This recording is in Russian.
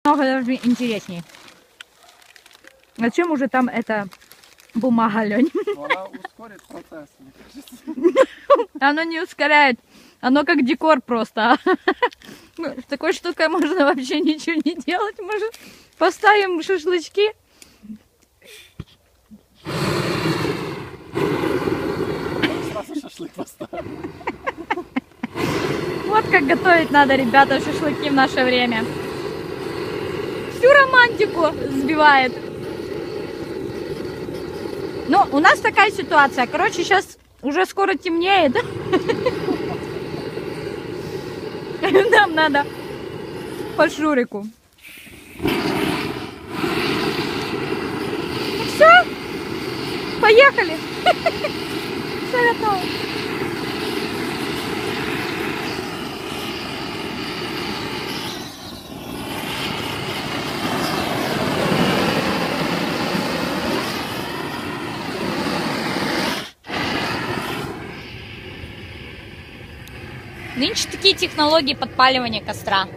Много даже интереснее. Зачем уже там эта бумага, Лень? Она ускорит процесс, мне кажется. Оно не ускоряет. Оно как декор просто. Ну, с такой штукой можно вообще ничего не делать. Может, поставим шашлычки? Сразу шашлык поставим. Вот как готовить надо, ребята, шашлыки в наше время. Всю романтику сбивает. Ну, у нас такая ситуация. Короче, сейчас уже скоро темнеет. Нам надо по Шурику. Все, поехали. Все готово. Нынче такие технологии подпаливания костра.